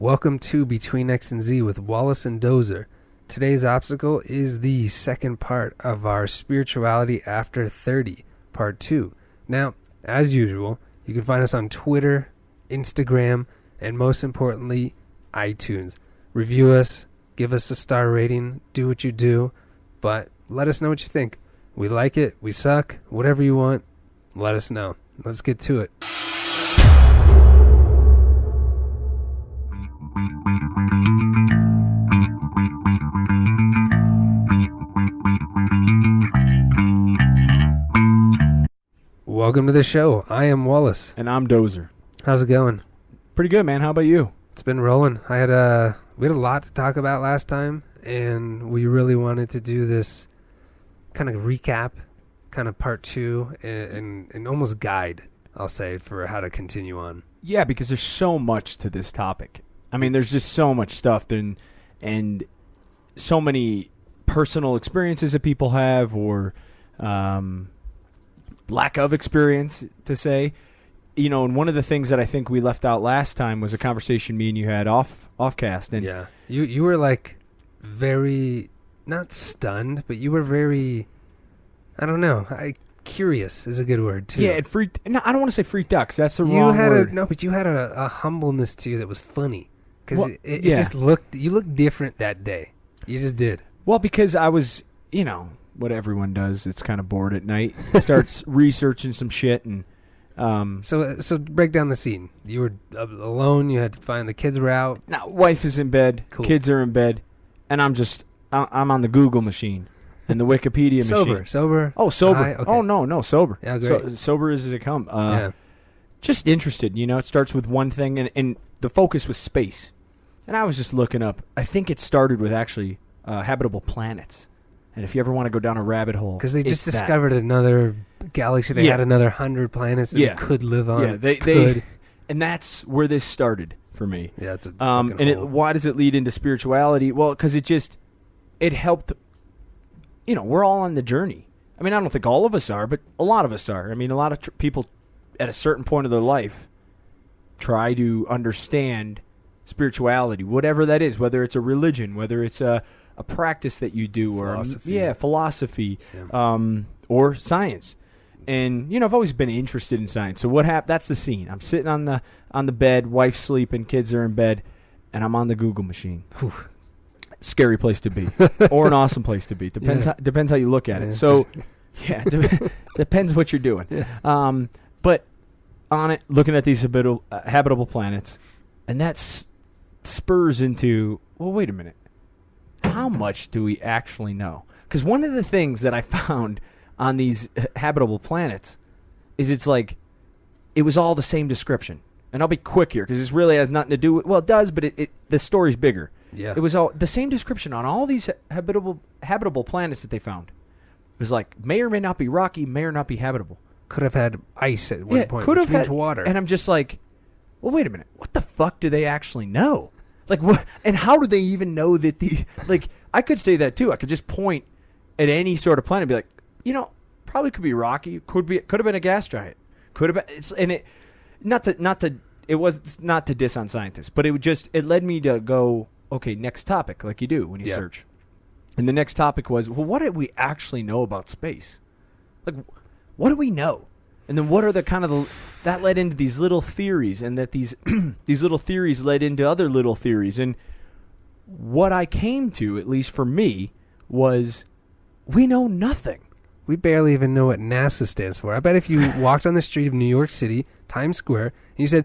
Welcome to Between X and Z with Wallace and Dozer. Today's obstacle is the second part of our Spirituality After 30, Part 2. Now, as usual, you can find us on Twitter, Instagram, and most importantly, iTunes. Review us, give us a star rating, do what you do, but let us know what you think. We like it, we suck, whatever you want, let us know. Let's get to it. Welcome to the show. I am Wallace. And I'm Dozer. How's it going? Pretty good, man. How about you? It's been rolling. We had a lot to talk about last time, and we really wanted to do this kind of recap, kind of part 2, and almost guide, I'll say, for how to continue on. Yeah, because there's so much to this topic. I mean, there's just so much stuff and so many personal experiences that people have or lack of experience, to say. You know, and one of the things that I think we left out last time was a conversation me and you had offcast. And yeah, you were like very, not stunned, but you were very, I don't know, curious is a good word too. Yeah, it freaked. No, I don't want to say freaked out because that's the wrong word. But you had a humbleness to you that was funny because well, it just looked, you looked different that day. You just did. Well, because I was, you know, what everyone does. It's kind of bored at night. Starts researching some shit and. So break down the scene. You were alone. You had to find the kids were out. Now, wife is in bed. Cool. Kids are in bed, and I'm on the Google machine and the Wikipedia machine. Sober. Oh, sober. Okay. Oh no, sober. Yeah, great. Sober as they come. Yeah. Just interested. You know, it starts with one thing, and the focus was space. And I was just looking up. I think it started with actually habitable planets. And if you ever want to go down a rabbit hole, because they just discovered another galaxy. They had another 100 planets that they could live on. Yeah, they and that's where this started for me. Yeah, it's a why does it lead into spirituality? Well, because it helped. You know, we're all on the journey. I mean, I don't think all of us are, but a lot of us are. I mean, a lot of people at a certain point of their life try to understand spirituality, whatever that is, whether it's a religion, whether it's a practice that you do, philosophy, or science. And you know, I've always been interested in science. So what happened? That's the scene. I'm sitting on the bed, wife's sleeping, kids are in bed, and I'm on the Google machine. Whew. Scary place to be, or an awesome place to be. Depends how you look at it. So, depends what you're doing. Yeah. But on it, looking at these habitable planets, and that spurs into, well, wait a minute. How much do we actually know? Because one of the things that I found on these habitable planets is it's like it was all the same description. And I'll be quick here because this really has nothing to do with, well, it does, but the story's bigger. Yeah. It was all the same description on all these habitable planets that they found. It was like may or may not be rocky, may or not be habitable. Could have had ice at one point. Could have had water. And I'm just like, well, wait a minute. What the fuck do they actually know? Like what? And how do they even know that the like? I could say that too. I could just point at any sort of planet and be like, you know, probably could be rocky. Could have been a gas giant. Could have been. Not to diss on scientists, but it led me to go, okay, next topic, like you do when you search. And the next topic was, well, what do we actually know about space? Like, what do we know? And then what are the kind of that led into these little theories, and that these these little theories led into other little theories. And what I came to, at least for me, was we know nothing. We barely even know what NASA stands for. I bet if you walked on the street of New York City, Times Square, and you said,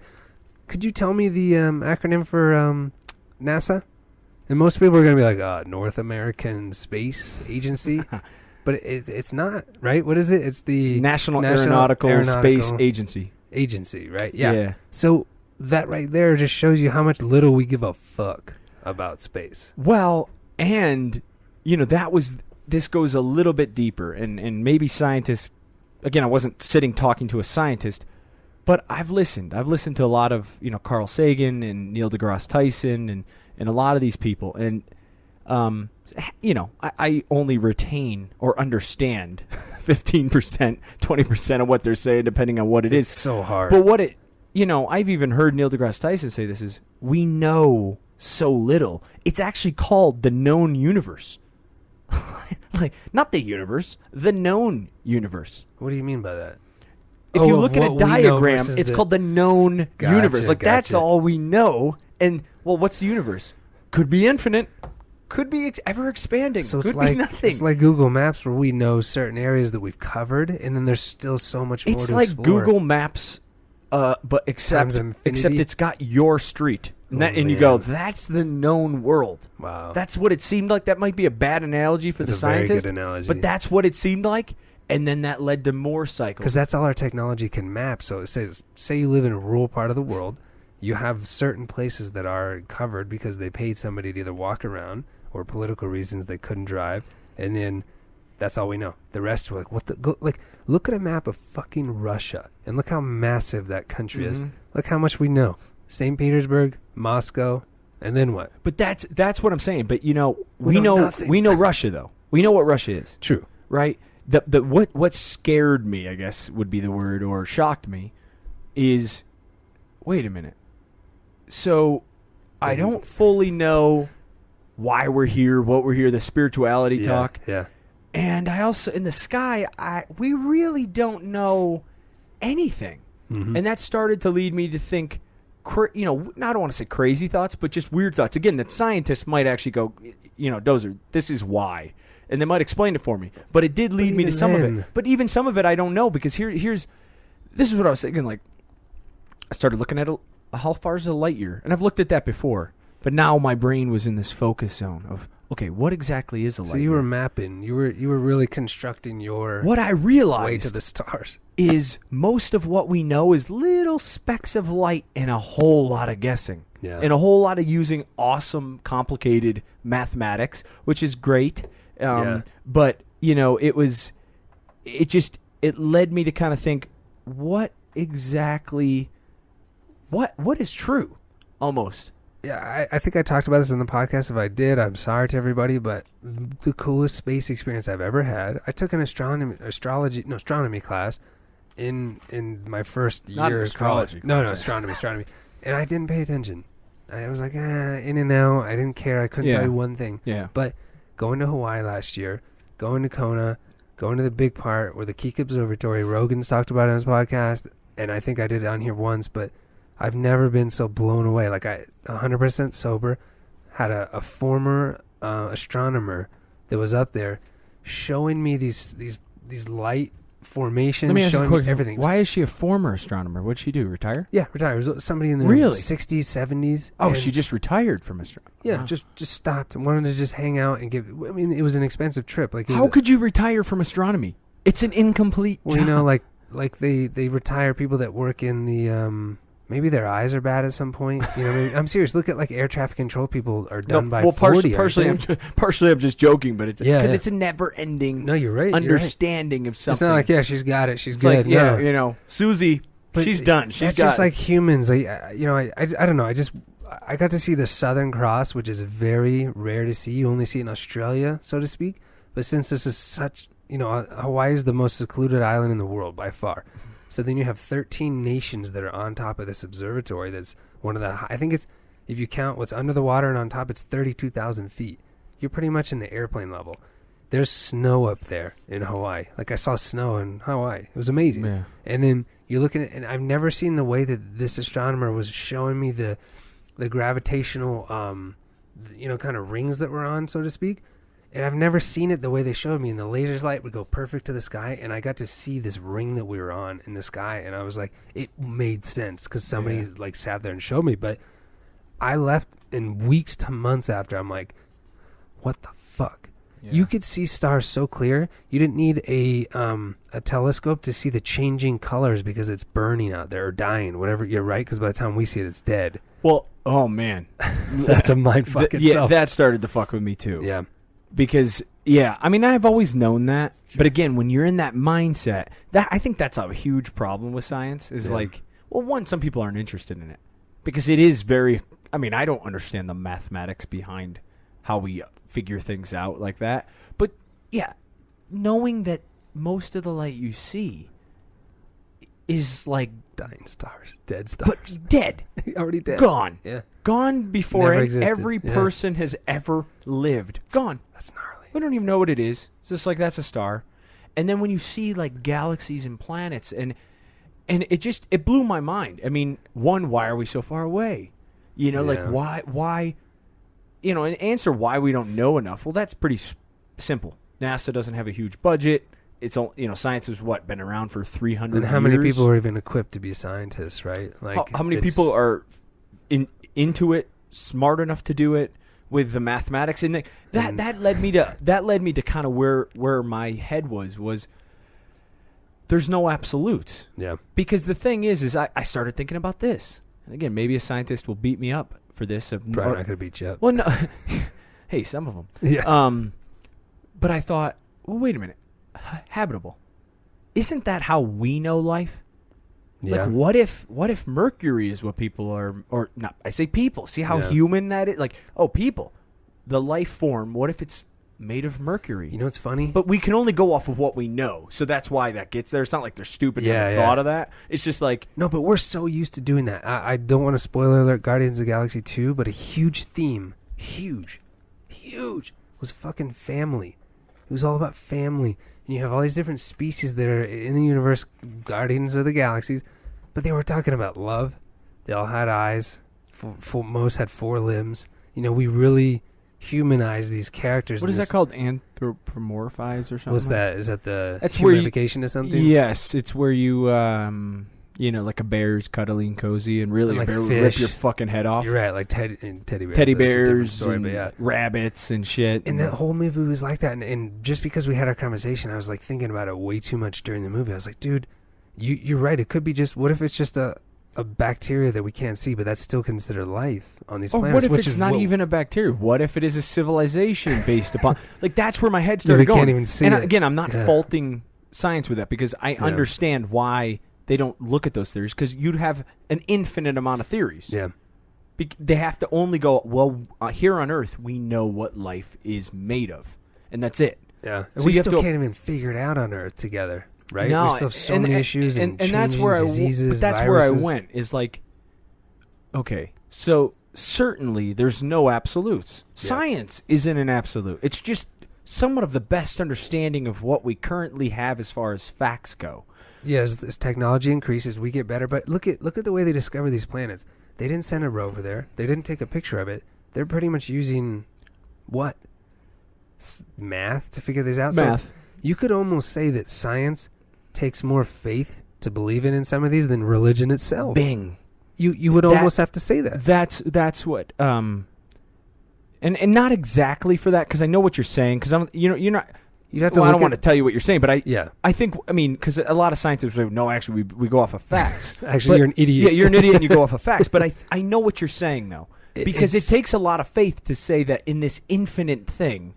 could you tell me the acronym for NASA? And most people are going to be like, North American Space Agency. But it's not, right? What is it? It's the National Aeronautical Space Agency. Agency, right? Yeah. So that right there just shows you how much little we give a fuck about space. Well, and, you know, this goes a little bit deeper. And maybe scientists, again, I wasn't sitting talking to a scientist, but I've listened to a lot of, you know, Carl Sagan and Neil deGrasse Tyson and a lot of these people. And, you know, I only retain or understand 15%, 20% of what they're saying, depending on what it is. It's so hard. But I've even heard Neil deGrasse Tyson say this is, we know so little. It's actually called the known universe. Like, not the universe, the known universe. What do you mean by that? If you look at a diagram, it's called the known universe. Like, that's all we know. And, well, what's the universe? Could be infinite. Could be ever expanding. So could be nothing. It's like Google Maps, where we know certain areas that we've covered, and then there's still so much more to explore. It's like Google Maps, but except it's got your street. And you go, that's the known world. Wow. That's what it seemed like. That might be a bad analogy for the scientist. Very good analogy. But that's what it seemed like. And then that led to more cycles. Because that's all our technology can map. So it says, say you live in a rural part of the world, you have certain places that are covered because they paid somebody to either walk around or political reasons they couldn't drive, and then that's all we know. The rest are like, what the? Look at a map of fucking Russia, and look how massive that country is. Look how much we know. St. Petersburg, Moscow, and then what? But that's what I'm saying. But we know nothing. We know Russia though. We know what Russia is. True. Right? What scared me, I guess would be the word, or shocked me, is, wait a minute. So I don't fully know why we're here, what we're here, the spirituality talk. Yeah. And I also, in the sky, we really don't know anything. Mm-hmm. And that started to lead me to think, I don't want to say crazy thoughts, but just weird thoughts. Again, that scientists might actually go, Dozer, this is why. And they might explain it for me. But it did lead me to some of it. But even some of it I don't know, because this is what I was thinking. Like, I started looking at how far is a light year? And I've looked at that before. But now my brain was in this focus zone of, okay, what exactly is a light year? So you were mapping. You were really constructing your what I realized way to the stars. Is most of what we know is little specks of light and a whole lot of guessing. Yeah. And a whole lot of using awesome, complicated mathematics, which is great. But, it led me to kind of think, what exactly, what is true, almost? Yeah, I think I talked about this in the podcast. If I did, I'm sorry to everybody, but the coolest space experience I've ever had, I took an astronomy class in my first year of college. No, astronomy. And I didn't pay attention. I was like, in and out. I didn't care. I couldn't tell you one thing. Yeah. But going to Hawaii last year, going to Kona, going to the big part where the Keek Observatory, Rogan's talked about it on his podcast, and I think I did it on here once, but I've never been so blown away. Like, I 100% sober, had a former astronomer that was up there showing me these light formations. Let me ask you a quick, everything. Why is she a former astronomer? What'd she do? Retire? Yeah, retire. It was somebody in the 60s, 70s. Oh, she just retired from astronomy. Yeah, wow. just stopped and wanted to just hang out and it was an expensive trip. Like, how could you retire from astronomy? It's an incomplete job. Like they retire people that work in the maybe their eyes are bad at some point. I'm serious. Look at like air traffic control people are done by 40. Partially I'm just joking, but it's because it's a never-ending. No, you're right. Understanding of something. It's not like she's got it. She's good. Like, Susie, she's done. That's just like humans. I don't know. I got to see the Southern Cross, which is very rare to see. You only see it in Australia, so to speak. But since this is such, Hawaii is the most secluded island in the world by far. So then you have 13 nations that are on top of this observatory. That's one of the, I think it's, if you count what's under the water and on top, it's 32,000 feet. You're pretty much in the airplane level. There's snow up there in Hawaii. Like, I saw snow in Hawaii. It was amazing. Yeah. And then you look at it, and I've never seen the way that this astronomer was showing me the gravitational, kind of rings that were on, so to speak. And I've never seen it the way they showed me. And the laser light would go perfect to the sky. And I got to see this ring that we were on in the sky. And I was like, it made sense because somebody sat there and showed me. But I left in weeks to months after. I'm like, what the fuck? Yeah. You could see stars so clear. You didn't need a telescope to see the changing colors because it's burning out there or dying, whatever. You're right, because by the time we see it, it's dead. Well, oh, man. That's a mind fuck itself. Yeah, that started to fuck with me, too. Yeah. Because, I've always known that. Sure. But again, when you're in that mindset, I think that's a huge problem with science is some people aren't interested in it. Because it is very, I don't understand the mathematics behind how we figure things out like that. But, knowing that most of the light you see is like dying stars, dead stars, but dead, already dead, gone, yeah, gone before Never existed. every person has ever lived. Gone. That's gnarly. We don't even know what it is. It's just like that's a star. And then when you see like galaxies and planets, and it blew my mind. I mean, one, why are we so far away? You know, like why? You know, and answer why we don't know enough. Well, that's pretty simple. NASA doesn't have a huge budget. It's all, you know, science has been around for 300 years. And how many people are even equipped to be scientists, right? Like how many people are into it, smart enough to do it with the mathematics? And that led me to kind of where my head was there's no absolutes. Yeah. Because the thing is I started thinking about this. And again, maybe a scientist will beat me up for this. Probably not going to beat you up. Well, no. Hey, some of them. Yeah. But I thought, well, wait a minute. Habitable. Isn't that how we know life? Yeah. Like, what if Mercury is what people are, or not? I say people. See how human that is? Like, oh, people. The life form, what if it's made of mercury? You know what's funny? But we can only go off of what we know. So that's why that gets there. It's not like they're stupid and haven't thought of that. It's just like... No, but we're so used to doing that. I don't want to spoiler alert Guardians of the Galaxy 2, but a huge theme, huge, was fucking family. It was all about family. And you have all these different species that are in the universe, Guardians of the Galaxies, but they were talking about love. They all had eyes. Most had 4 limbs. You know, we really humanized these characters. What is that called? Anthropomorphize or something? What's that? Is that the That's where humanification of something? Yes, it's where you, you know, like a bear's cuddly and cozy, and really like a bear will fish. rip your fucking head off. You're right, like teddy bears. Teddy That's a different bears story, and but yeah. rabbits and shit. And that whole movie was like that. And just because we had our conversation, I was like thinking about it way too much during the movie. I was like, dude, you're right. It could be just, what if it's just a bacteria that we can't see, but that's still considered life on these planets? What if it's not even a bacteria? What if it is a civilization based upon... Like, that's where my head started going. Can't even see and it. Again, I'm not faulting science with that, because I understand why they don't look at those theories, because you'd have an infinite amount of theories. Yeah. They have to only go, well, here on Earth, we know what life is made of, and that's it. Yeah. So we you still can't even figure it out on Earth together, right? No, we still have so many issues and that's where diseases, but that's viruses. where I went, is like, okay, so certainly there's no absolutes. Yeah. Science isn't an absolute. It's just somewhat of the best understanding of what we currently have as far as facts go. Yeah, as technology increases, we get better. But look at the way they discover these planets. They didn't send a rover there. They didn't take a picture of it. They're pretty much using what? Math to figure this out. Math. So you could almost say that science takes more faith to believe in some of these than religion itself. Bing. You would almost have to say that. That's what. And not exactly for that, because I know what you're saying. Because you're not. You'd have to. Well, I don't want to tell you what you're saying, but I think, because a lot of scientists say, no, actually, we go off of facts. Actually, you're an idiot. Yeah, you're an idiot and you go off of facts. But I know what you're saying, though. Because it takes a lot of faith to say that in this infinite thing,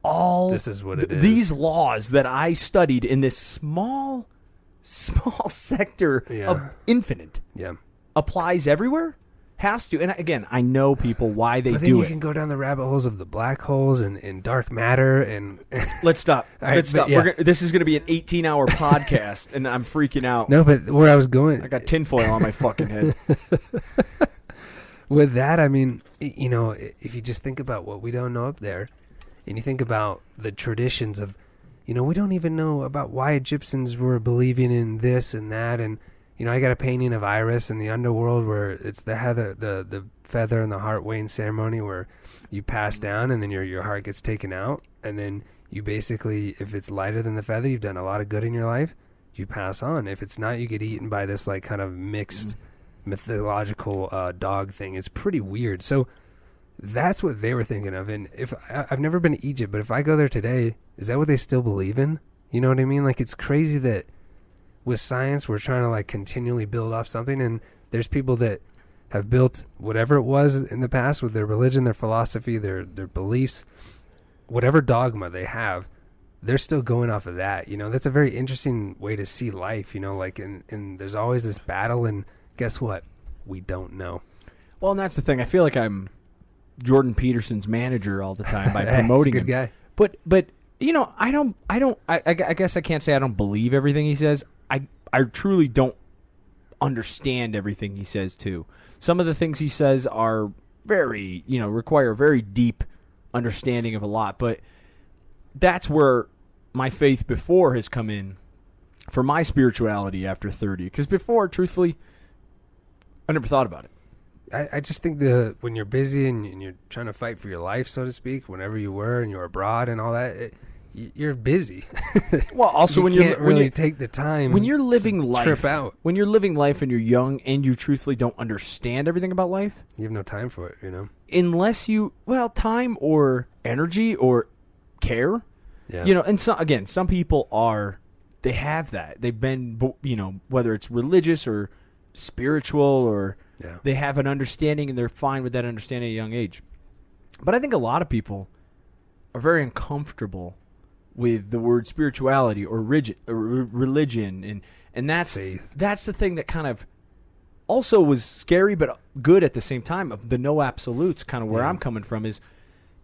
this is what it is. These laws that I studied in this small sector of infinite applies everywhere? Has to. And again, I know people why they but do then it. You can go down the rabbit holes of the black holes and dark matter and Let's stop. All right, Let's stop. yeah. This is going to be an 18-hour podcast, and I'm freaking out. No, but where I was going, I got tinfoil on my fucking head. With that, I mean, you know, if you just think about what we don't know up there, and you think about the traditions of, you know, we don't even know about why Egyptians were believing in this and that, and you know, I got a painting of Iris in the Underworld where it's the feather and the heart weighing ceremony where you pass down and then your heart gets taken out, and then you basically, if it's lighter than the feather, you've done a lot of good in your life, you pass on. If it's not, you get eaten by this like kind of mixed mythological dog thing. It's pretty weird. So that's what they were thinking of. And if I've never been to Egypt, but if I go there today, is that what they still believe in? You know what I mean? Like, it's crazy that with science, we're trying to like continually build off something, and there's people that have built whatever it was in the past with their religion, their philosophy, their beliefs, whatever dogma they have, they're still going off of that. You know, that's a very interesting way to see life, you know, like, and there's always this battle, and guess what? We don't know. Well, and that's the thing. I feel like I'm Jordan Peterson's manager all the time by promoting He's a good him. guy. But you know, I guess I can't say I don't believe everything he says. I truly don't understand everything he says too. Some of the things he says are very, require very deep understanding of a lot, but that's where my faith before has come in for my spirituality after 30. Because before, truthfully, I never thought about it. I just think when you're busy and you're trying to fight for your life, so to speak, whenever you were and you're abroad and all that, you're busy. Well, also when you take the time when you're living life, trip out. When you're living life and you're young and you truthfully don't understand everything about life, you have no time for it, unless you time or energy or care. Yeah. And some people they have that. They've been, whether it's religious or spiritual or they have an understanding and they're fine with that understanding at a young age. But I think a lot of people are very uncomfortable with the word spirituality or religion, and that's faith. That's the thing that kind of also was scary but good at the same time, of the no absolutes, kind of where I'm coming from, is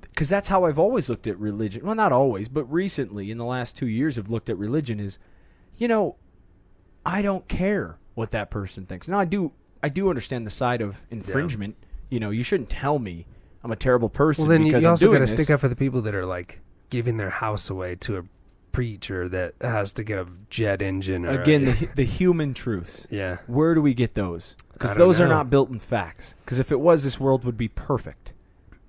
because that's how I've always looked at religion. Well, not always, but recently in the last 2 years I've looked at religion is, I don't care what that person thinks. Now I do understand the side of infringement. You shouldn't tell me I'm a terrible person because you I'm also doing got this. to stick up for the people that are like giving their house away to a preacher that has to get a jet engine. Or Again, the human truths. Yeah. Where do we get those? Because I don't those are know. not built in facts. Because if it was, this world would be perfect.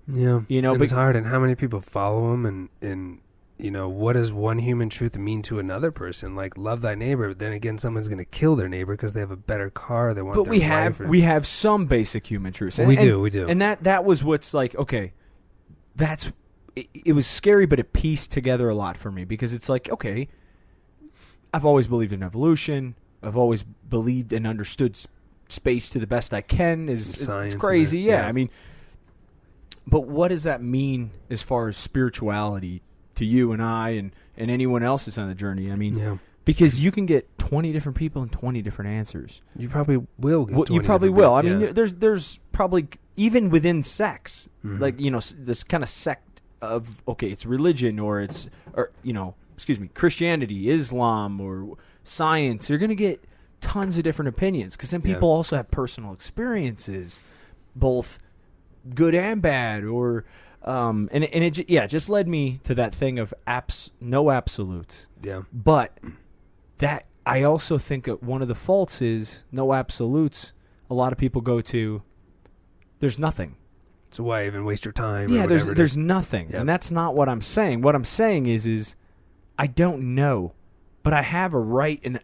Yeah. But it's hard, and how many people follow them, and what does one human truth mean to another person? Like, love thy neighbor, but then again, someone's going to kill their neighbor because they have a better car. They want. But their we have some basic human truths. Well, we do. And that was what's like, okay, it was scary, but it pieced together a lot for me, because it's like, okay, I've always believed in evolution. I've always believed and understood space to the best I can. It's crazy, yeah. I mean, but what does that mean as far as spirituality to you and I and anyone else that's on the journey? I mean, because you can get 20 different people and 20 different answers. You probably will get 20 you probably different will. people. I mean, there's probably, even within sects, like, this kind of sect of, okay, it's religion or Christianity, Islam, or science. You're going to get tons of different opinions, because then people also have personal experiences, both good and bad, or and it just led me to that thing of no absolutes. Yeah. But that, I also think that one of the faults is no absolutes. A lot of people go to, there's nothing. So why even waste your time? Yeah, or there's nothing, Yep. and that's not what I'm saying. What I'm saying is I don't know, but I have a right and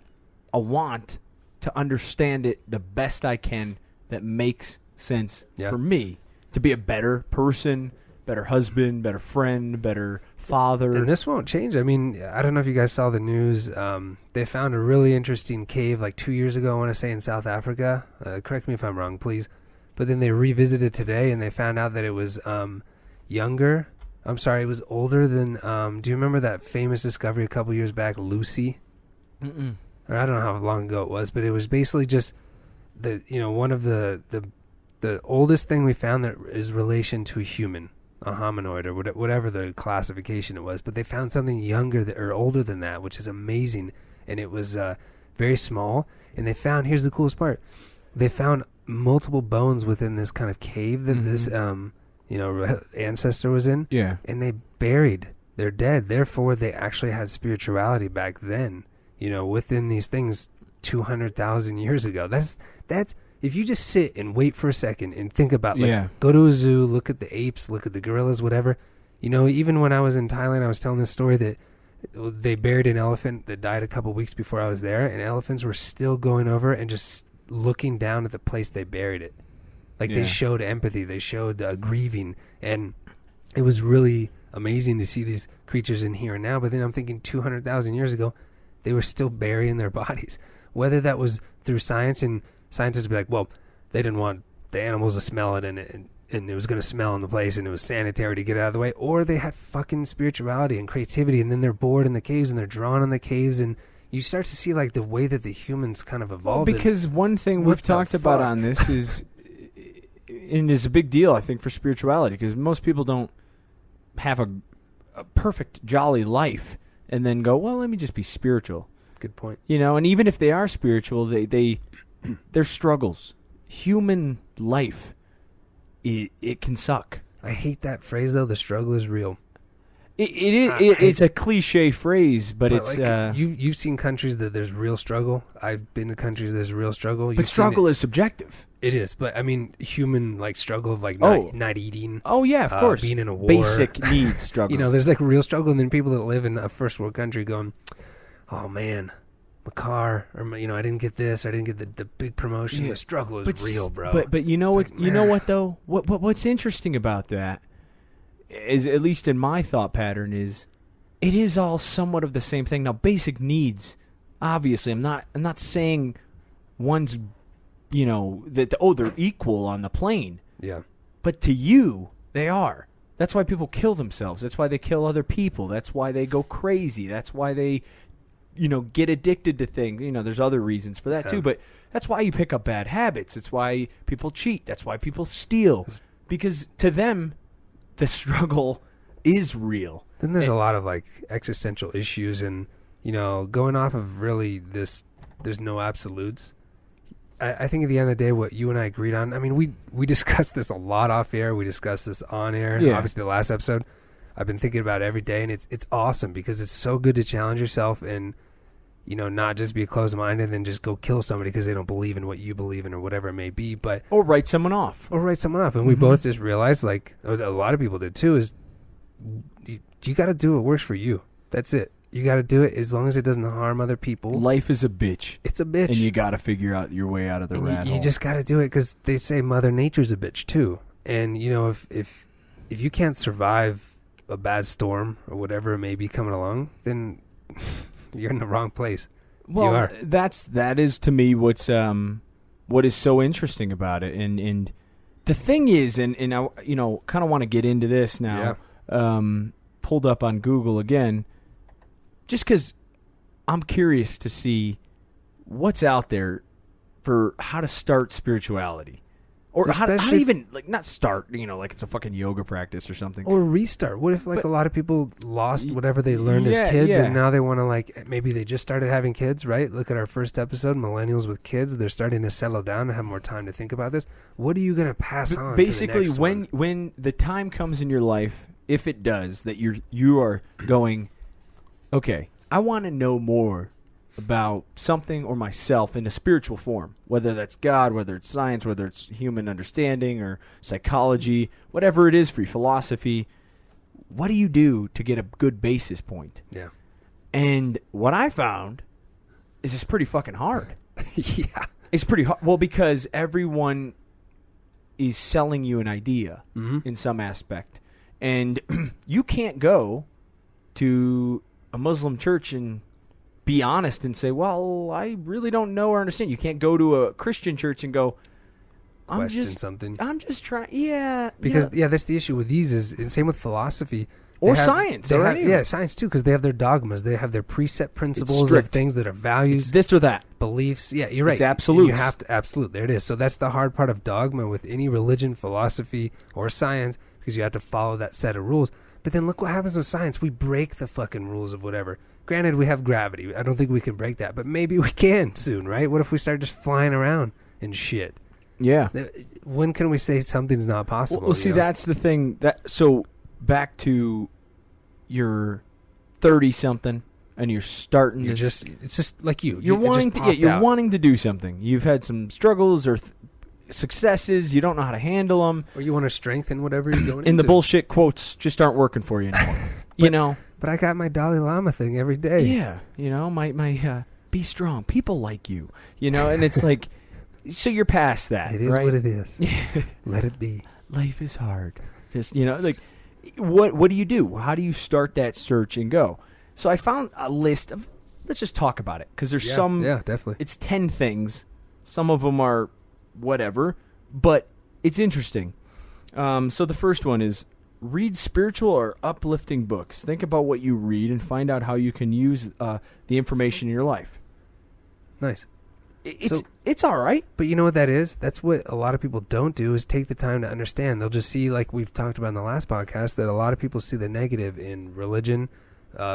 a want to understand it the best I can that makes sense for me to be a better person, better husband, better friend, better father. And this won't change. I mean, I don't know if you guys saw the news. They found a really interesting cave like 2 years ago, I want to say, in South Africa. Correct me if I'm wrong, please. But then they revisited today, and they found out that it was younger. I'm sorry, it was older than... do you remember that famous discovery a couple years back, Lucy? Mm-mm. Or I don't know how long ago it was, but it was basically just one of the oldest thing we found that is relation to a human, a hominoid, or whatever the classification it was. But they found something younger or older than that, which is amazing. And it was very small. And they found, here's the coolest part, they found multiple bones within this kind of cave that this ancestor was in. Yeah. And they buried their dead. Therefore, they actually had spirituality back then, within these things 200,000 years ago. That's if you just sit and wait for a second and think about, go to a zoo, look at the apes, look at the gorillas, whatever. Even when I was in Thailand, I was telling this story that they buried an elephant that died a couple weeks before I was there, and elephants were still going over and just looking down at the place they buried it. They showed empathy, they showed grieving, and it was really amazing to see these creatures in here and now. But then I'm thinking 200,000 years ago, they were still burying their bodies. Whether that was through science, and scientists would be like, well, they didn't want the animals to smell it, and it was going to smell in the place, and it was sanitary to get it out of the way, or they had fucking spirituality and creativity, and then they're bored in the caves, and they're drawn in the caves, and you start to see the way that the humans kind of evolved. Well, because one thing we've talked about on this is, and is a big deal, I think, for spirituality, because most people don't have a perfect, jolly life and then go, well, let me just be spiritual. Good point. And even if they are spiritual, they There's struggles. Human life, it can suck. I hate that phrase though. The struggle is real. It's a cliche phrase, but it's like, you've seen countries that there's real struggle. I've been to countries there's real struggle. But struggle is subjective. It is, but I mean, human like struggle of like not eating. Oh yeah, of course. Being in a war, basic needs struggle. You know, there's like real struggle, and then people that live in a first world country going, "Oh man, my car, or I didn't get this, I didn't get the big promotion." The struggle is real, bro. But you know what? You know what though? What's interesting about that is, at least in my thought pattern, is it is all somewhat of the same thing. Now, basic needs, obviously, I'm not saying one's, that they're equal on the plane. Yeah. But to you, they are. That's why people kill themselves. That's why they kill other people. That's why they go crazy. That's why they, get addicted to things. There's other reasons for that too. But that's why you pick up bad habits. It's why people cheat. That's why people steal. Because to them, the struggle is real. Then there's a lot of like existential issues, and going off of really this, there's no absolutes. I think at the end of the day, what you and I agreed on, I mean, we discussed this a lot off air. We discussed this on air. Yeah. Obviously, the last episode, I've been thinking about it every day, and it's awesome because it's so good to challenge yourself and, not just be closed-minded and then just go kill somebody because they don't believe in what you believe in or whatever it may be. Or write someone off. And we both just realized, like, a lot of people did too, is you got to do what works for you. That's it. You got to do it as long as it doesn't harm other people. Life is a bitch. It's a bitch. And you got to figure out your way out of the rat hole. You just got to do it because they say Mother Nature's a bitch too. And, if you can't survive a bad storm or whatever it may be coming along, then you're in the wrong place. Well, you are. That is to me what is so interesting about it. And the thing is, and I kind of want to get into this now. Yeah. Pulled up on Google again, just because I'm curious to see what's out there for how to start spirituality. Or how to even, not start, like it's a fucking yoga practice or something. Or restart. What if, a lot of people lost whatever they learned as kids, and now they want to, maybe they just started having kids, right? Look at our first episode, Millennials with Kids. They're starting to settle down and have more time to think about this. What are you going to pass on basically, to the next one? when the time comes in your life, if it does, that you are going, okay, I want to know more about something or myself in a spiritual form, whether that's God, whether it's science, whether it's human understanding or psychology, whatever it is for you, philosophy. What do you do to get a good basis point? Yeah. And what I found is it's pretty fucking hard. Yeah. It's pretty hard. Well, because everyone is selling you an idea in some aspect. And you can't go to a Muslim church and be honest and say, well, I really don't know or understand. You can't go to a Christian church and go, I'm just trying. Yeah. Because, that's the issue with these is, and same with philosophy. Or science. Yeah, science too, because they have their dogmas. They have their preset principles of things that are values. It's this or that. Beliefs. Yeah, you're right. It's absolute. You have to, absolute. There it is. So that's the hard part of dogma with any religion, philosophy, or science, because you have to follow that set of rules. But then look what happens with science. We break the fucking rules of whatever. Granted, we have gravity. I don't think we can break that, but maybe we can soon, right? What if we start just flying around and shit? Yeah. When can we say something's not possible? Well, see, that's the thing. So back to your 30-something, and you're starting to it's just like you. You're wanting to do something. You've had some struggles or successes. You don't know how to handle them, or you want to strengthen whatever you're going. And the bullshit quotes just aren't working for you anymore. But I got my Dalai Lama thing every day. Yeah, my be strong. People like you, and it's like, so you're past that. It is right? what it is. Let it be. Life is hard. Just what do you do? How do you start that search and go? So I found a list of. Let's just talk about it because there's some. Yeah, definitely. It's 10 things. Some of them are whatever, but it's interesting. So the first one is read spiritual or uplifting books. Think about what you read and find out how you can use the information in your life. Nice. It's all right. But you know what that is? That's what a lot of people don't do is take the time to understand. They'll just see, like we've talked about in the last podcast, that a lot of people see the negative in religion,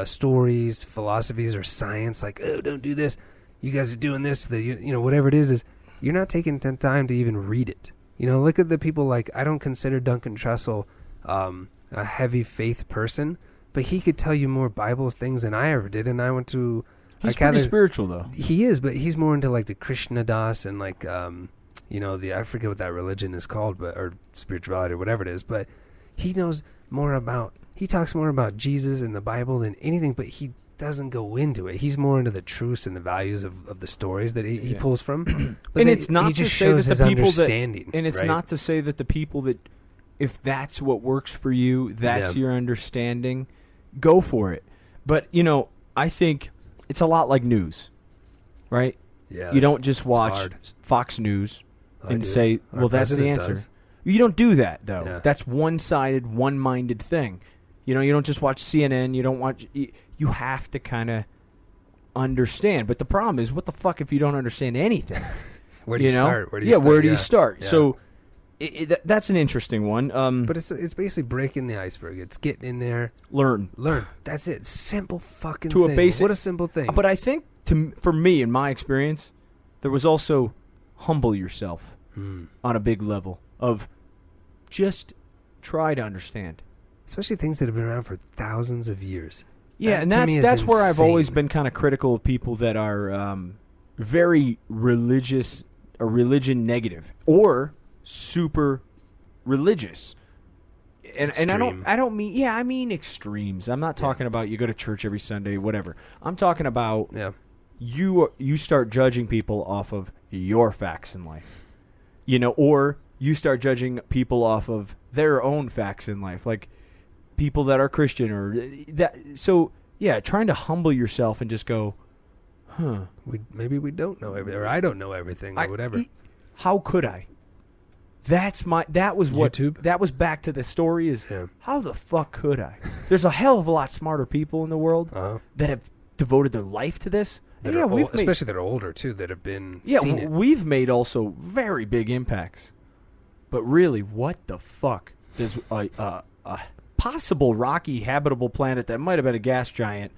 stories, philosophies, or science. Like, oh, don't do this. You guys are doing this. Whatever it is you're not taking the time to even read it. You know, look at the people like, I don't consider Duncan Trussell a heavy faith person, but he could tell you more Bible things than I ever did. And I went to... He's pretty spiritual, though. He is, but he's more into like the Krishna Das and like, you know, I forget what that religion is called, but or spirituality or whatever it is. But he knows more about... He talks more about Jesus and the Bible than anything, but he doesn't go into it. He's more into the truths and the values of the stories that he pulls from. But and it's not to say that the people that... And it's right? not to say that the people that... If that's what works for you, that's your understanding, go for it. But, you know, I think it's a lot like news, right? Yeah, you don't just watch Fox News and say, well, that's the answer. Does. You don't do that, though. Yeah. That's one-sided, one-minded thing. You know, you don't just watch CNN. You don't watch... You have to kind of understand. But the problem is, what the fuck if you don't understand anything? Where do you start? Where do you start? Yeah. So that's an interesting one. But it's basically breaking the iceberg. It's getting in there. Learn. That's it. Simple fucking to thing. A basic, what a simple thing. But I think, for me, in my experience, there was also humble yourself on a big level of just try to understand. Especially things that have been around for thousands of years. Yeah, and that's where I've always been kind of critical of people that are very religious or religion negative or super religious. And I don't mean I mean extremes. I'm not talking about you go to church every Sunday, whatever. I'm talking about you start judging people off of your facts in life. You know, or you start judging people off of their own facts in life. Like people that are Christian or that. So yeah, trying to humble yourself and just go, maybe we don't know everything, or I don't know everything, or whatever. How could I? That was what YouTube? That was back to the story is how the fuck could I? There's a hell of a lot smarter people in the world that have devoted their life to this. And especially that are older too, that have been seen it. We've made also very big impacts. But really, what the fuck does a possible rocky habitable planet that might have been a gas giant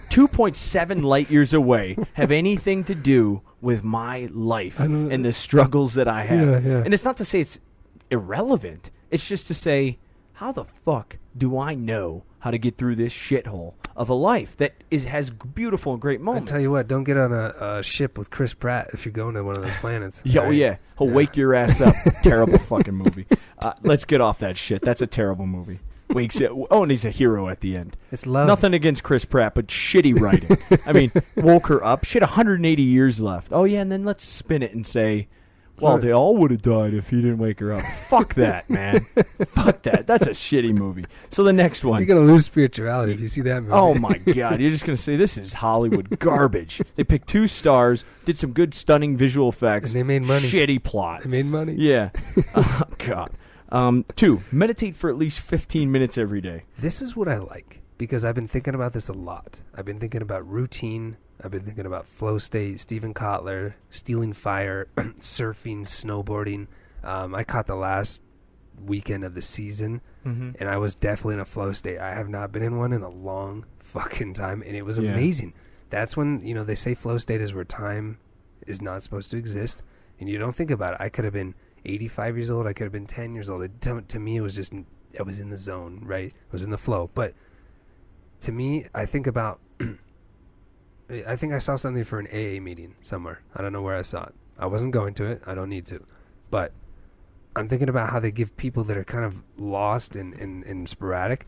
2.7 light years away have anything to do with my life and the struggles that I have? Yeah. And it's not to say it's irrelevant. It's just to say, how the fuck do I know how to get through this shithole of a life that has beautiful and great moments? I tell you what, don't get on a ship with Chris Pratt if you're going to one of those planets. He'll wake your ass up. Terrible fucking movie. Let's get off that shit. That's a terrible movie. Wakes it. Oh, and he's a hero at the end. It's love. Nothing against Chris Pratt, but shitty writing. I mean, woke her up. She had 180 years left. Oh yeah, and then let's spin it and say, well, they all would have died if he didn't wake her up. Fuck that, man. Fuck that. That's a shitty movie. So the next one. You're gonna lose spirituality if you see that movie. Oh my god, you're just gonna say this is Hollywood garbage. They picked 2 stars, did some good, stunning visual effects. And they made money. Shitty plot. They made money. Yeah. Oh god. 2, meditate for at least 15 minutes every day. This is what I like because I've been thinking about this a lot. I've been thinking about routine. I've been thinking about flow state, Stephen Kotler, stealing fire, surfing, snowboarding. I caught the last weekend of the season, and I was definitely in a flow state. I have not been in one in a long fucking time, and it was amazing. That's when, you know, they say flow state is where time is not supposed to exist, and you don't think about it. I could have been 85 years old. I could have been 10 years old. To me, it was just, I was in the zone, right? I was in the flow. But to me, I think about, I think I saw something for an AA meeting somewhere. I don't know where I saw it. I wasn't going to it. I don't need to. But I'm thinking about how they give people that are kind of lost and sporadic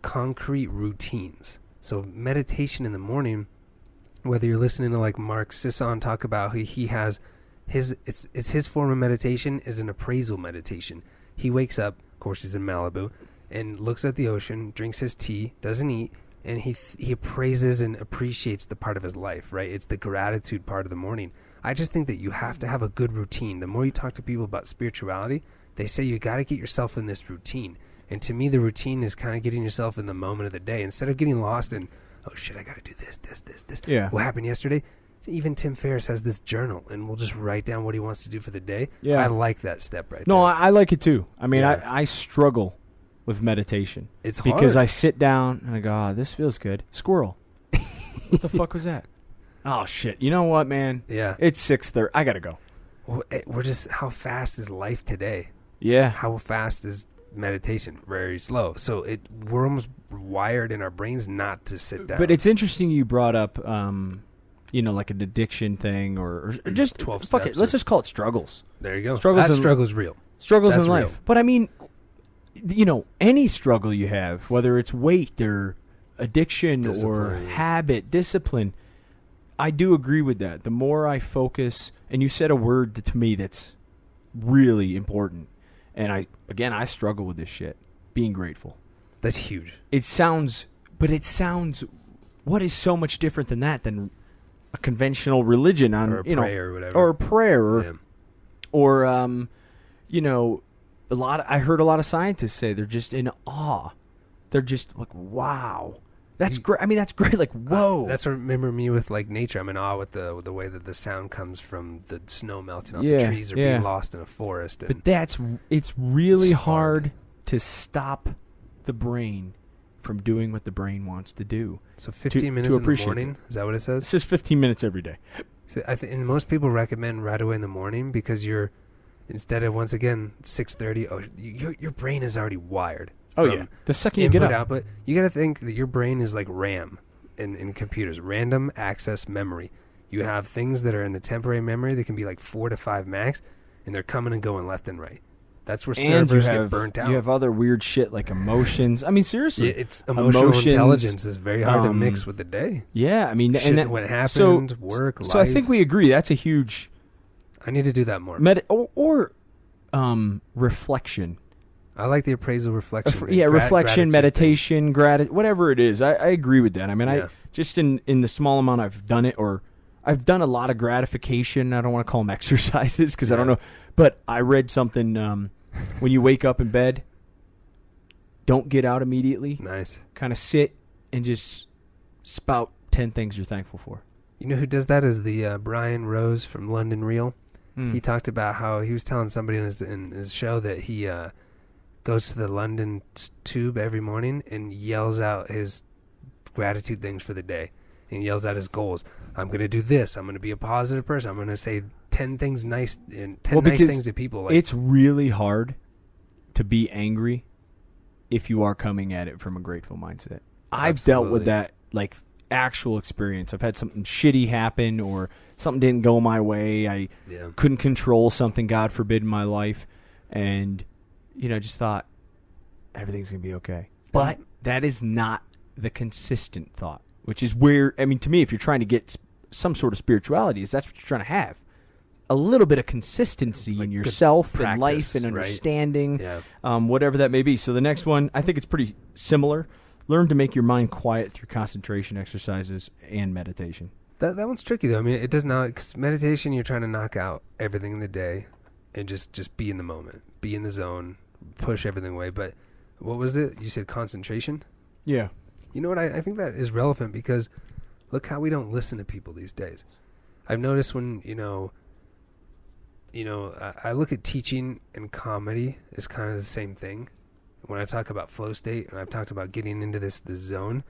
concrete routines. So meditation in the morning, whether you're listening to like Mark Sisson talk about he has it's his form of meditation is an appraisal meditation. He wakes up, of course he's in Malibu, and looks at the ocean, drinks his tea, doesn't eat, and he appraises and appreciates the part of his life, right? It's the gratitude part of the morning. I just think that you have to have a good routine. The more you talk to people about spirituality, they say you got to get yourself in this routine. And to me, the routine is kind of getting yourself in the moment of the day instead of getting lost in, oh shit, I got to do this. Yeah. What happened yesterday? Even Tim Ferriss has this journal, and we'll just write down what he wants to do for the day. Yeah. I like that step right there. No, I like it too. I mean, I struggle with meditation. It's because hard. I sit down and I go, this feels good. Squirrel. What the fuck was that? Oh, shit. You know what, man? Yeah. It's 6:30. I got to go. we're just, how fast is life today? Yeah. How fast is meditation? Very slow. So we're almost wired in our brains not to sit down. But it's interesting you brought up, like an addiction thing or just 12 fuck it. steps Let's just call it struggles. There you go. Struggles Struggle's real. Struggles That's in life. real. But I mean, any struggle you have, whether it's weight or addiction or habit, discipline, I do agree with that. The more I focus, and you said a word to me that's really important, and I struggle with this shit, being grateful. That's huge. It sounds, what is so much different than that than a conventional religion on, or a prayer or whatever. or a prayer Yeah. or I heard a lot of scientists say they're just in awe. They're just like, wow. That's great. I mean, that's great. Like, whoa. That's what remember me with like nature. I'm in awe with the way that the sound comes from the snow melting off. The trees are being lost in a forest. And but it's really hard to stop the brain from doing what the brain wants to do. So 15 minutes in the morning, is that what it says? It says 15 minutes every day. So and most people recommend right away in the morning because you're, instead of once again 6:30, your brain is already wired. Oh yeah, the second you get up, output, you got to think that your brain is like RAM in computers, random access memory. You have things that are in the temporary memory that can be like 4 to 5 max, and they're coming and going left and right. That's where servers get burnt out. You have other weird shit like emotions. I mean, seriously, it's emotional intelligence is very hard to mix with the day. Yeah, I mean, shit when it happened, work, life. So I think we agree that's a huge. I need to do that more. Reflection. I like the appraisal reflection. Reflection, meditation, whatever it is. I agree with that. I mean, I just in the small amount I've done it, or I've done a lot of gratification. I don't want to call them exercises because I don't know. But I read something, when you wake up in bed, don't get out immediately. Nice. Kind of sit and just spout 10 things you're thankful for. You know who does that is the Brian Rose from London Real. He talked about how he was telling somebody in his show that he goes to the London Tube every morning and yells out his gratitude things for the day. And he yells out his goals. I'm going to do this. I'm going to be a positive person. I'm going to say 10 things nice and 10 nice things to people. Like, it's really hard to be angry if you are coming at it from a grateful mindset. I've dealt with that, like, actual experience. I've had something shitty happen or something didn't go my way. I couldn't control something, God forbid, in my life. And just thought everything's going to be okay. But that is not the consistent thought, which is where, I mean, to me, if you're trying to get some sort of spirituality, that's what you're trying to have. A little bit of consistency in yourself and life and understanding, whatever that may be. So the next one, I think it's pretty similar. Learn to make your mind quiet through concentration exercises and meditation. That one's tricky, though. I mean, it does not, because meditation, you're trying to knock out everything in the day and just be in the moment, be in the zone, push everything away. But what was it? You said concentration? Yeah. You know what? I think that is relevant because look how we don't listen to people these days. I've noticed when, I look at teaching and comedy as kind of the same thing. When I talk about flow state and I've talked about getting into this zone,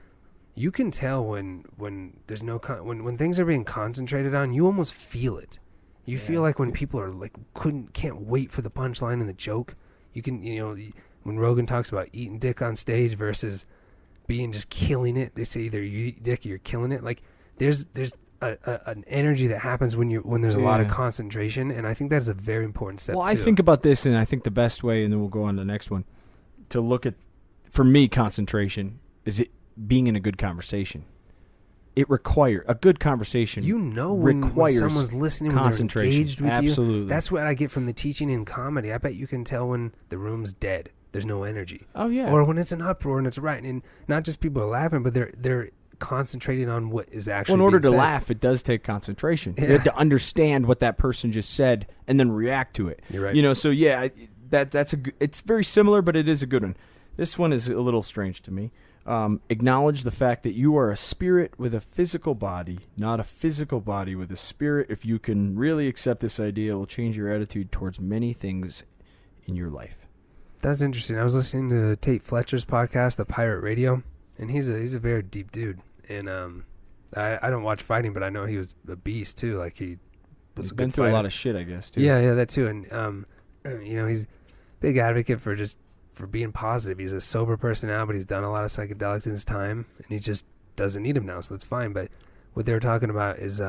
you can tell when there's no when things are being concentrated on, you almost feel it. You feel like when people are like can't wait for the punchline and the joke. You can when Rogan talks about eating dick on stage versus being just killing it. They say either you eat dick or you're killing it. Like there's an energy that happens when there's a lot of concentration, and I think that is a very important step. Well, I think about this, and I think the best way, and then we'll go on to the next one, to look at, for me, concentration is it being in a good conversation. It requires a good conversation. When someone's listening, when they're engaged with you. That's what I get from the teaching in comedy. I bet you can tell when the room's dead. There's no energy. Oh yeah. Or when it's an uproar and it's right, and not just people are laughing, but they're concentrating on what is actually. Well, in order to said. laugh, it does take concentration. You have to understand what that person just said and then react to it. You're right. So yeah, it's very similar, but it is a good one. This one is a little strange to me. Acknowledge the fact that you are a spirit with a physical body, not a physical body with a spirit. If you can really accept this idea, it will change your attitude towards many things in your life. That's interesting. I was listening to Tate Fletcher's podcast, The Pirate Radio, and he's a very deep dude. And I don't watch fighting, but I know he was a beast too. Like he He's a been good through a fighter. lot of shit, I guess, too. Yeah, that too. And he's a big advocate for being positive. He's a sober person now, but he's done a lot of psychedelics in his time, and he just doesn't need them now, so that's fine. But what they were talking about is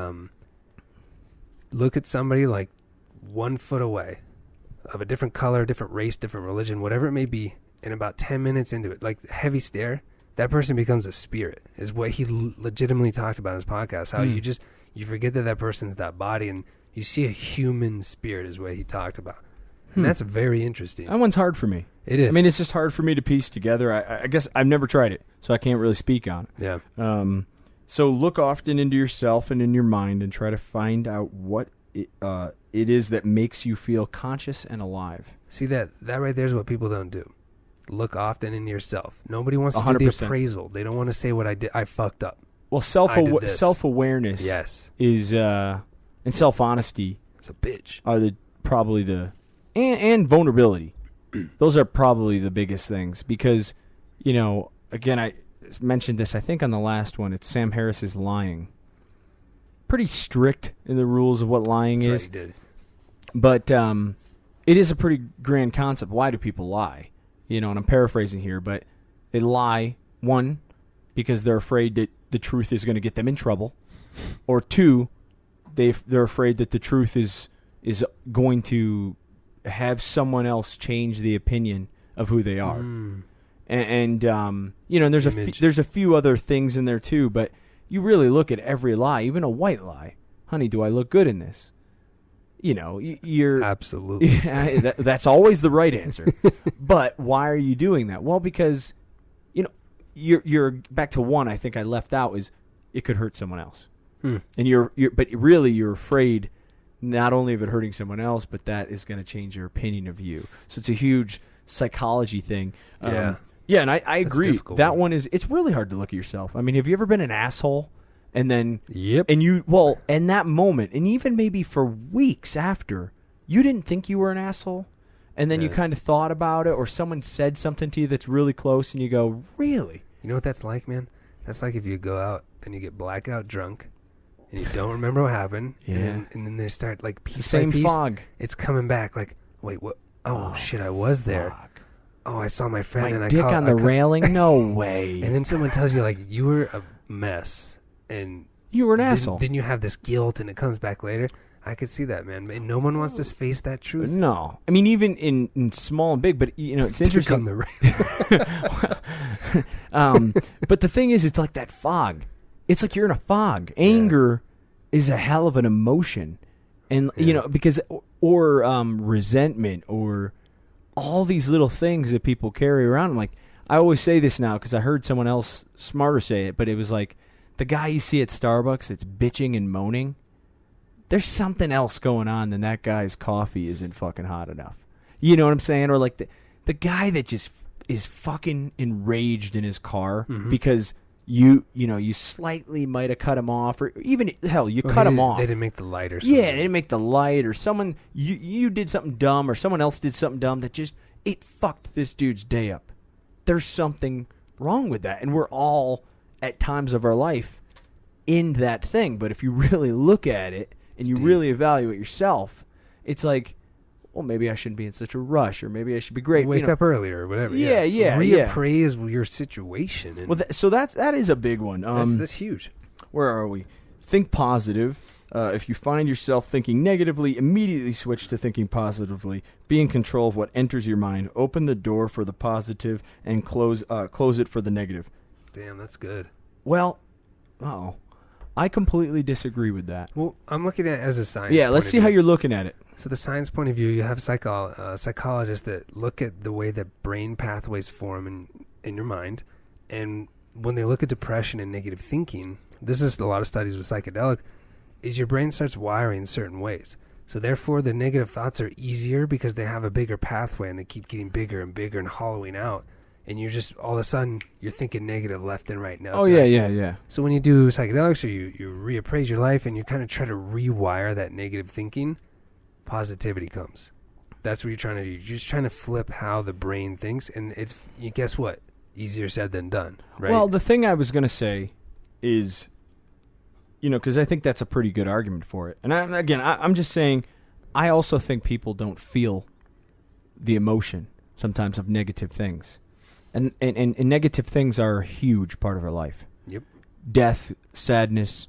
look at somebody like 1 foot away, of a different color, different race, different religion, whatever it may be, and about 10 minutes into it, like heavy stare, that person becomes a spirit, is what he legitimately talked about in his podcast. How you forget that person's that body, and you see a human spirit is what he talked about. And that's very interesting. That one's hard for me. It is. I mean, it's just hard for me to piece together. I guess I've never tried it, so I can't really speak on it. Yeah. So look often into yourself and in your mind and try to find out what it is that makes you feel conscious and alive. See, that right there is what people don't do. Look often into yourself. Nobody wants to 100%. do the appraisal. They don't want to say what I did. I fucked up. Well, this. self-awareness Yes. is and self-honesty It's a bitch. are probably the and vulnerability. Those are probably the biggest things because, again, I mentioned this, I think, on the last one. It's Sam Harris's Lying. Pretty strict in the rules of what lying That's is. right, he did. But it is a pretty grand concept. Why do people lie? And I'm paraphrasing here, but they lie, one, because they're afraid that the truth is going to get them in trouble, or two, they're afraid that the truth is going to have someone else change the opinion of who they are. And there's a few other things in there too, but you really look at every lie, even a white lie. Honey, do I look good in this? You're absolutely. That's always the right answer. But why are you doing that? Well, because you're back to one. I think I left out is it could hurt someone else, and but really you're afraid not only of it hurting someone else, but that is going to change your opinion of you. So it's a huge psychology thing. Yeah, and I agree. That one it's really hard to look at yourself. I mean, have you ever been an asshole? And then, and in that moment, and even maybe for weeks after, you didn't think you were an asshole, and then you kind of thought about it, or someone said something to you that's really close, and you go, really? You know what that's like, man? That's like if you go out and you get blackout drunk, and you don't remember what happened, and then they start, like, piece the same by piece, fog. It's coming back, like, wait, what? Oh shit, I was there. Fuck. Oh, I saw my friend, and I dick on the railing? No way. And then someone tells you, like, you were a mess. And you were an asshole. Then you have this guilt, and it comes back later. I could see that, man. And no one wants to face that truth. No, I mean even in small and big, but it's interesting. But the thing is, it's like that fog. It's like you're in a fog. Anger is a hell of an emotion, and because or resentment or all these little things that people carry around. I'm like, I always say this now because I heard someone else smarter say it, but it was like, the guy you see at Starbucks that's bitching and moaning, there's something else going on than that guy's coffee isn't fucking hot enough. You know what I'm saying? Or like the guy that just is fucking enraged in his car because you slightly might have cut him off, or even hell, you cut him off. They didn't make the light or something. Yeah, they didn't make the light, or someone you did something dumb, or someone else did something dumb that just it fucked this dude's day up. There's something wrong with that, and we're all at times of our life in that thing. But if you really look at it and you really evaluate yourself, it's like, well, maybe I shouldn't be in such a rush, or maybe I should be great. Wake up earlier or whatever. Yeah. Reappraise your situation. And so that is a big one. That's huge. Where are we? Think positive. If you find yourself thinking negatively, immediately switch to thinking positively. Be in control of what enters your mind. Open the door for the positive and close it for the negative. Damn, that's good. Well, I completely disagree with that. Well, I'm looking at it as a science. Yeah, let's see how you're looking at it. So the science point of view, you have psychologists that look at the way that brain pathways form in your mind, and when they look at depression and negative thinking, this is a lot of studies with psychedelic, is your brain starts wiring certain ways. So therefore, the negative thoughts are easier because they have a bigger pathway, and they keep getting bigger and bigger and hollowing out. And you're just, all of a sudden, you're thinking negative left and right now. Oh, yeah. So when you do psychedelics, or you reappraise your life and you kind of try to rewire that negative thinking, positivity comes. That's what you're trying to do. You're just trying to flip how the brain thinks. And guess what? Easier said than done, right? Well, the thing I was going to say is because I think that's a pretty good argument for it. And I'm just saying, I also think people don't feel the emotion sometimes of negative things. And negative things are a huge part of our life. Yep. Death, sadness.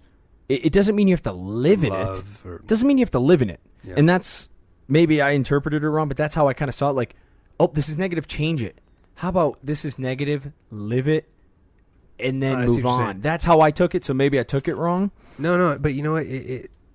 It doesn't mean you have to live in it. It doesn't mean you have to live in it. Yeah. And that's, maybe I interpreted it wrong, but that's how I kind of saw it. Like, oh, this is negative, change it. How about this is negative, live it, and then move on. That's how I took it, so maybe I took it wrong. No, but you know what?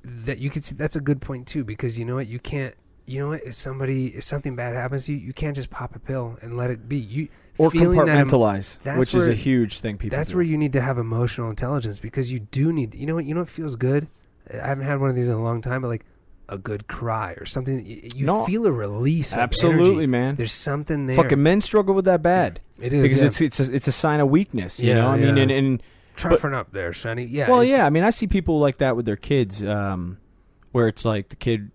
That you could see, that's a good point too, because you know what? You can't. You know what? If something bad happens to you, you can't just pop a pill and let it be. Or compartmentalize, which is a huge thing people That's do. where you need to have emotional intelligence, because you do need. You know what feels good? I haven't had one of these in a long time, but like a good cry or something. You feel a release. Absolutely, of energy. man. There's something there. Fucking men struggle with that bad. It is, because it's a sign of weakness. You know, I mean, and toughen up there, Sonny. Yeah. Well, yeah. I mean, I see people like that with their kids, where it's like the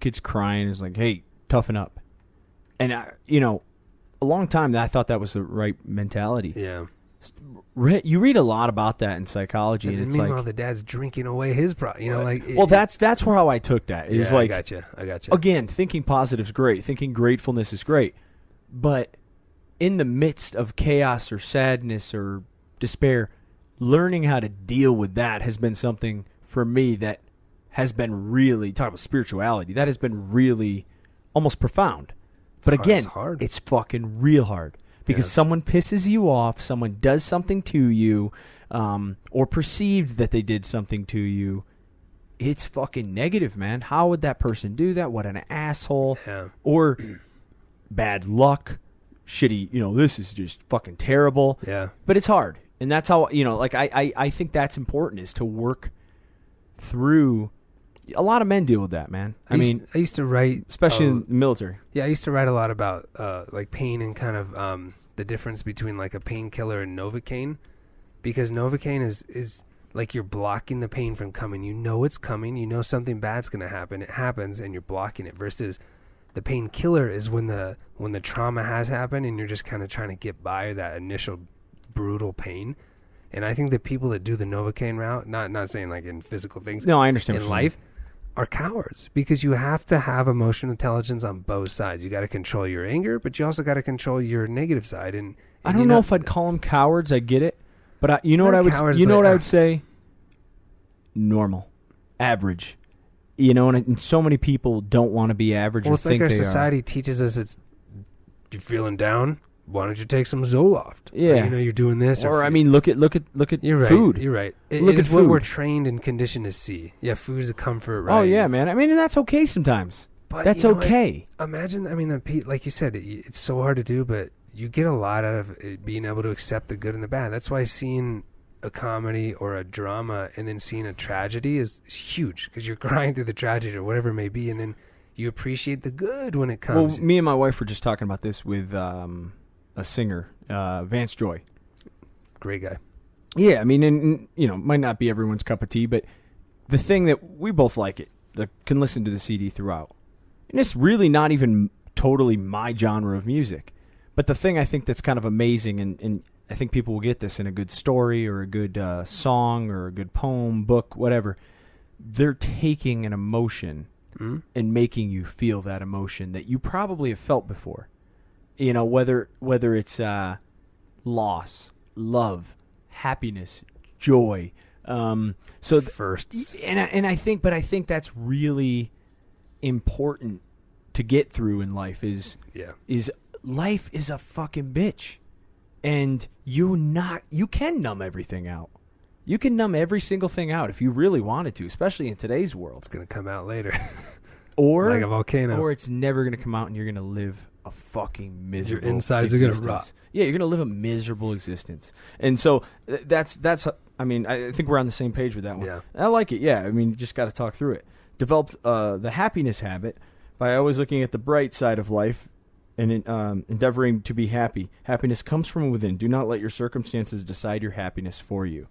kid's crying, is like, "Hey, toughen up," and a long time I thought that was the right mentality. Yeah. You read a lot about that in psychology, and it's meanwhile, like the dad's drinking away his that's where how I took that. Is like, I gotcha. Again, thinking positive is great. Thinking gratefulness is great, but in the midst of chaos or sadness or despair, learning how to deal with that has been something for me that has been really, talk about spirituality, that has been really almost profound. But again, it's fucking real hard. Because someone pisses you off, someone does something to you, or perceived that they did something to you, it's fucking negative, man. How would that person do that? What an asshole. Yeah. Or bad luck, shitty, this is just fucking terrible. Yeah. But it's hard. And that's how, I think that's important, is to work through. A lot of men deal with that, man. I used to write, especially in the military. Yeah, I used to write a lot about like pain and kind of the difference between like a painkiller and novocaine, because novocaine is like you're blocking the pain from coming. You know it's coming. You know something bad's gonna happen. It happens, and you're blocking it. Versus the painkiller is when the trauma has happened, and you're just kind of trying to get by that initial brutal pain. And I think the people that do the novocaine route, not saying like in physical things, no, I understand in life, are cowards, because you have to have emotional intelligence on both sides. You got to control your anger, but you also got to control your negative side. And I don't know if I'd call them cowards. I get it, but what I would say? Normal, average. And so many people don't want to be average. Well, it's like our society teaches us. It's, you're feeling down, why don't you take some Zoloft? Yeah, or, you're doing this. Or I mean, look at you're food. Right, you're right. Look at food. What we're trained and conditioned to see. Yeah, food's a comfort, right? Oh yeah, man. I mean, and that's okay sometimes. But that's okay. Imagine, like you said, it's so hard to do, but you get a lot out of it, being able to accept the good and the bad. That's why seeing a comedy or a drama and then seeing a tragedy is huge, because you're crying through the tragedy or whatever it may be, and then you appreciate the good when it comes. Well, me and my wife were just talking about this with a singer, Vance Joy. Great guy. Yeah, I mean, and might not be everyone's cup of tea, but the thing that we both like it, that can listen to the CD throughout. And it's really not even totally my genre of music. But the thing I think that's kind of amazing, and I think people will get this in a good story or a good song or a good poem, book, whatever, they're taking an emotion and making you feel that emotion that you probably have felt before. Whether it's loss, love, happiness, joy. Firsts. And I think that's really important to get through in life. Is life is a fucking bitch, and you can numb everything out. You can numb every single thing out if you really wanted to, especially in today's world. It's gonna come out later, or like a volcano, or it's never gonna come out, and you're gonna live a fucking miserable. Your insides existence. are gonna rot. Yeah, you're gonna live a miserable existence, and so that's. I mean, I think we're on the same page with that one. Yeah, I like it. Yeah, I mean, you just got to talk through it. Developed the happiness habit by always looking at the bright side of life and endeavoring to be happy. Happiness comes from within. Do not let your circumstances decide your happiness for you.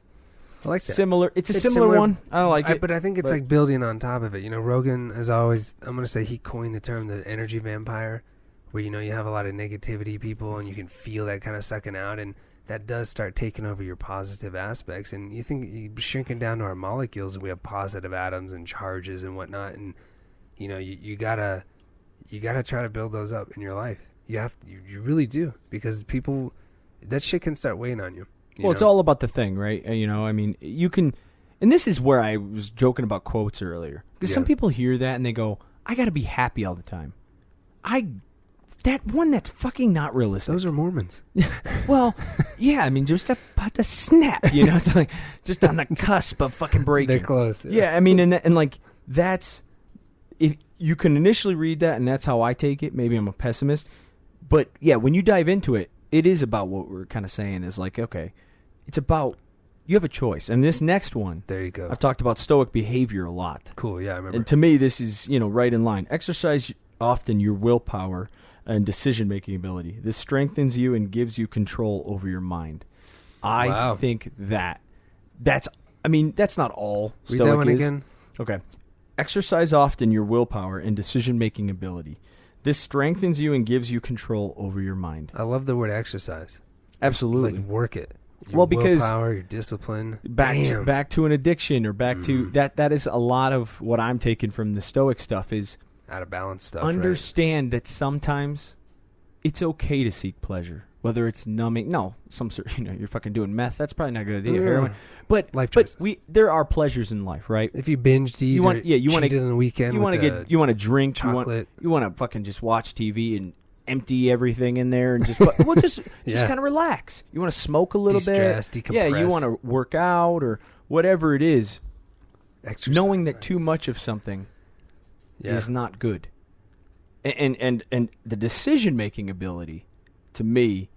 I like that. Similar. It's similar one. I like it. But I think it's like building on top of it. Rogan has always, I'm going to say he coined the term the energy vampire, where, you have a lot of negativity people and you can feel that kind of sucking out. And that does start taking over your positive aspects. And you think you shrinking down to our molecules, and we have positive atoms and charges and whatnot. And you gotta try to build those up in your life. You really do, because people, that shit can start weighing on you. Well, it's all about the thing, right? I mean, you can, and this is where I was joking about quotes earlier, because some people hear that and they go, "I got to be happy all the time." That's fucking not realistic. Those are Mormons. Well, yeah, I mean, just about to snap, it's like just on the cusp of fucking breaking. They're close. Yeah, I mean, and like that's, if you can initially read that, and that's how I take it. Maybe I'm a pessimist, but yeah, when you dive into it, it is about what we're kind of saying is like, okay, it's about, you have a choice. And this next one, there you go. I've talked about stoic behavior a lot. Cool, yeah, I remember. And to me, this is, right in line. Exercise often your willpower and decision-making ability. This strengthens you and gives you control over your mind. I think that's not all stoic is. Read that one again. Okay. Exercise often your willpower and decision-making ability. This strengthens you and gives you control over your mind. I love the word exercise. Absolutely. Like work it. Your because willpower, your discipline. Back to an addiction, or back to that is a lot of what I'm taking from the stoic stuff is out of balance stuff. Understand that sometimes it's okay to seek pleasure, whether it's numbing. No, you're fucking doing meth. That's probably not a good idea. Heroin, but life choices. There are pleasures in life, right? If you binged, you want to on the weekend. You want to drink chocolate. You want to fucking just watch TV and empty everything in there and just just kind of relax. You want to smoke a little bit, decompress. Yeah. You want to work out or whatever it is. Exercise, knowing that too much of something is not good. And the decision-making ability, to me,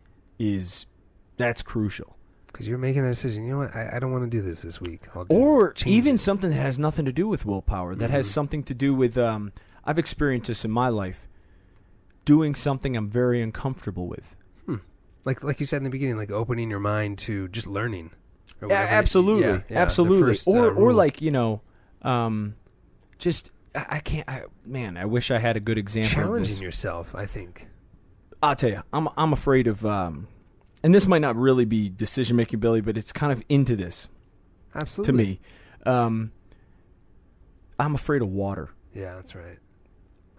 that's crucial. Because you're making that decision. You know what? I don't want to do this week. Or even something that has nothing to do with willpower, that has something to do with, I've experienced this in my life, doing something I'm very uncomfortable with. Like you said in the beginning, like opening your mind to just learning. Or absolutely. Absolutely. Or like, just... I wish I had a good example. Challenging yourself, I think. I'll tell you, I'm afraid of, and this might not really be decision-making ability, but it's kind of into this. Absolutely. To me. I'm afraid of water. Yeah, that's right.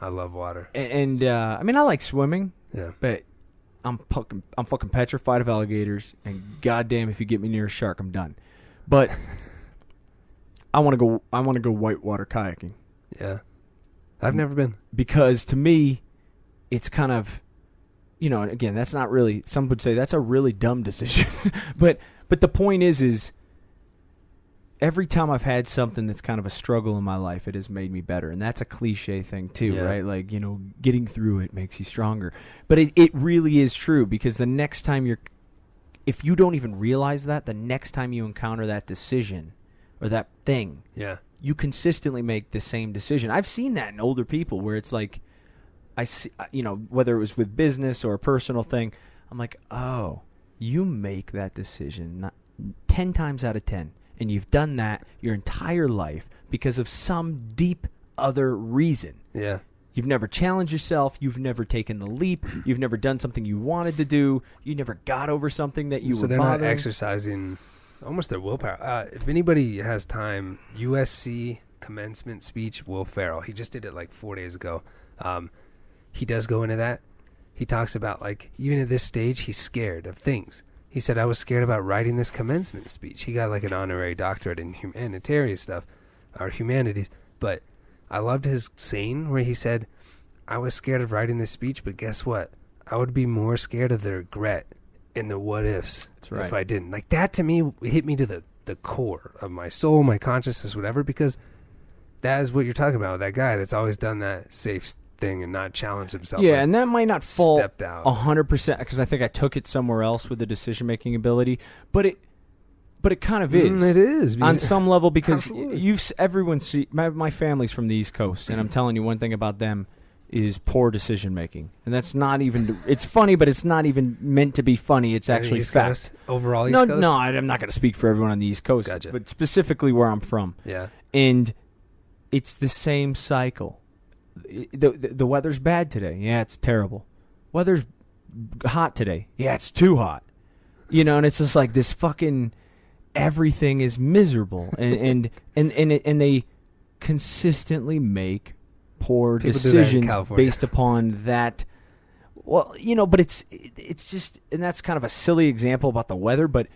I love water. And I like swimming. Yeah. But I'm fucking petrified of alligators, and goddamn, if you get me near a shark, I'm done. But I want to go whitewater kayaking. Yeah. I've never been. Because to me, it's kind of, and again, that's not really, some would say that's a really dumb decision. but the point is every time I've had something that's kind of a struggle in my life, it has made me better. And that's a cliche thing too, right? Like, getting through it makes you stronger. But it really is true, because the next time if you don't even realize that, the next time you encounter that decision or that thing, you consistently make the same decision. I've seen that in older people where it's like, I see, whether it was with business or a personal thing, I'm like, oh, you make that decision 10 times out of 10. And you've done that your entire life because of some deep other reason. Yeah. You've never challenged yourself. You've never taken the leap. You've never done something you wanted to do. You never got over something that you were bothering. So they're not exercising almost their willpower. If anybody has time, USC commencement speech, Will Ferrell. He just did it like 4 days ago. He does go into that. He talks about, like, even at this stage, he's scared of things. He said, I was scared about writing this commencement speech. He got like an honorary doctorate in humanitarian stuff, or humanities. But I loved his saying where he said, I was scared of writing this speech, but guess what? I would be more scared of the regret and the what ifs if I didn't. Like, that to me hit me to the core of my soul, my consciousness, whatever, because that is what you're talking about. That guy that's always done that safe thing and not challenged himself. Yeah, and that might not fall stepped out 100% because I think I took it somewhere else with the decision-making ability, but it kind of is. It is on some level, because everyone see my family's from the East Coast, and I'm telling you one thing about them is poor decision-making, and that's not even. It's funny, but it's not even meant to be funny. It's actually fact. Overall, East Coast? No, I'm not going to speak for everyone on the East Coast, gotcha. But specifically where I'm from. Yeah, and it's the same cycle. The weather's bad today. Yeah, it's terrible. Weather's hot today. Yeah, it's too hot. And it's just like this fucking everything is miserable, and they consistently make poor People do that in decisions California. based upon that. Well, but it's just, and that's kind of a silly example about the weather, but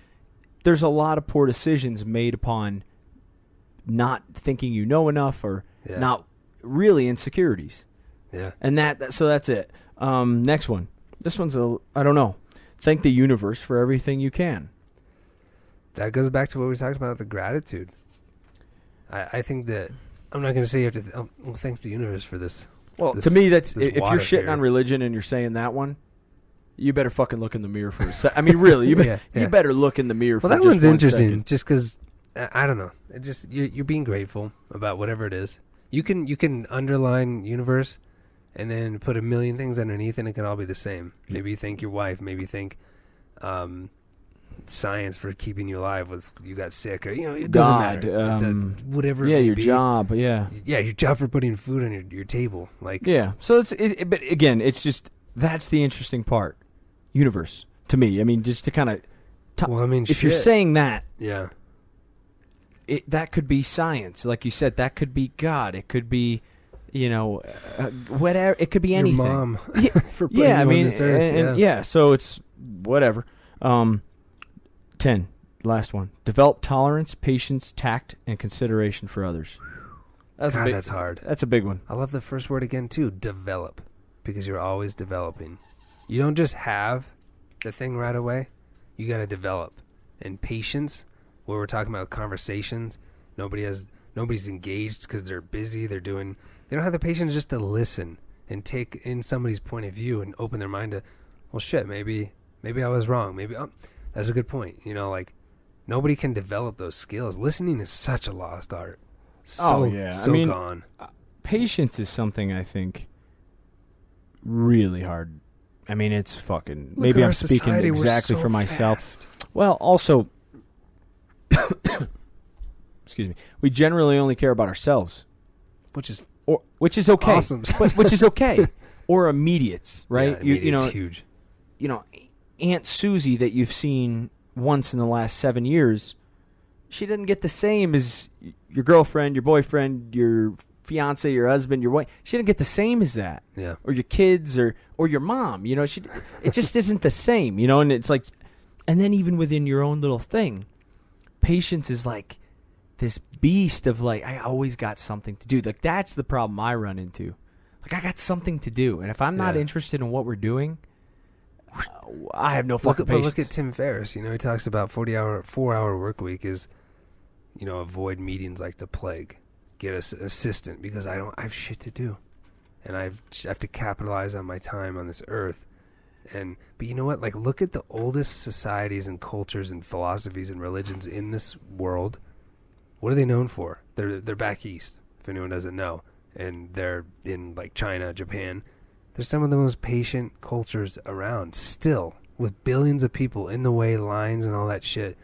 there's a lot of poor decisions made upon not thinking you know enough, or not really insecurities. Yeah. And so that's it. Next one. This one's I don't know. Thank the universe for everything you can. That goes back to what we talked about, the gratitude. I think that I'm not going to say you have to. Well, thanks the universe for this. Well, to me, that's if you're water shitting here. on religion and you're saying that one, you better fucking look in the mirror for a second. I mean, really, you better look in the mirror. Well, for that just one's 1 interesting, second. just because I don't know. It just you're being grateful about whatever it is. You can underline universe, and then put a million things underneath, and it can all be the same. Maybe you thank your wife. Maybe you thank science for keeping you alive. You got sick, or it doesn't matter. Whatever. Yeah, it may your be. job. Yeah, your job for putting food on your table. Like So but again, it's just that's the interesting part. Universe to me. I mean, just to kind of. Well, I mean, if you're saying that, yeah, that could be science, like you said. That could be God. It could be, whatever. It could be anything. Your mom. Yeah, for putting you on this earth, and so it's whatever. 10, last one. Develop tolerance, patience, tact, and consideration for others. That's hard. That's a big one. I love the first word again too, develop, because you're always developing. You don't just have the thing right away. You got to develop. And patience, where we're talking about conversations, nobody's engaged because they're busy. They don't have the patience just to listen and take in somebody's point of view and open their mind to, well, shit, maybe I was wrong. Maybe that's a good point. Like nobody can develop those skills. Listening is such a lost art. So gone. Patience is something I think really hard. I mean, it's fucking. Maybe I'm speaking exactly for myself. Fast. Well, also, excuse me. We generally only care about ourselves, Which is okay. Awesome. which is okay. Or immediates, right? Yeah, immediate's huge. Aunt Susie that you've seen once in the last 7 years, she didn't get the same as your girlfriend, your boyfriend, your fiance, your husband, your wife. She didn't get the same as that. Yeah. Or your kids or your mom. It just isn't the same, and it's like, and then even within your own little thing, patience is like this beast of like, I always got something to do. Like that's the problem I run into. Like I got something to do. And if I'm not interested in what we're doing, I have no fucking patience. But look at Tim Ferriss. He talks about 4-hour work week is, avoid meetings like the plague. Get an assistant because I have shit to do, and I have to capitalize on my time on this earth. But you know what? Like, look at the oldest societies and cultures and philosophies and religions in this world. What are they known for? They're back east, if anyone doesn't know, and they're in like China, Japan. They're some of the most patient cultures around. Still, with billions of people in the way, lines and all that shit,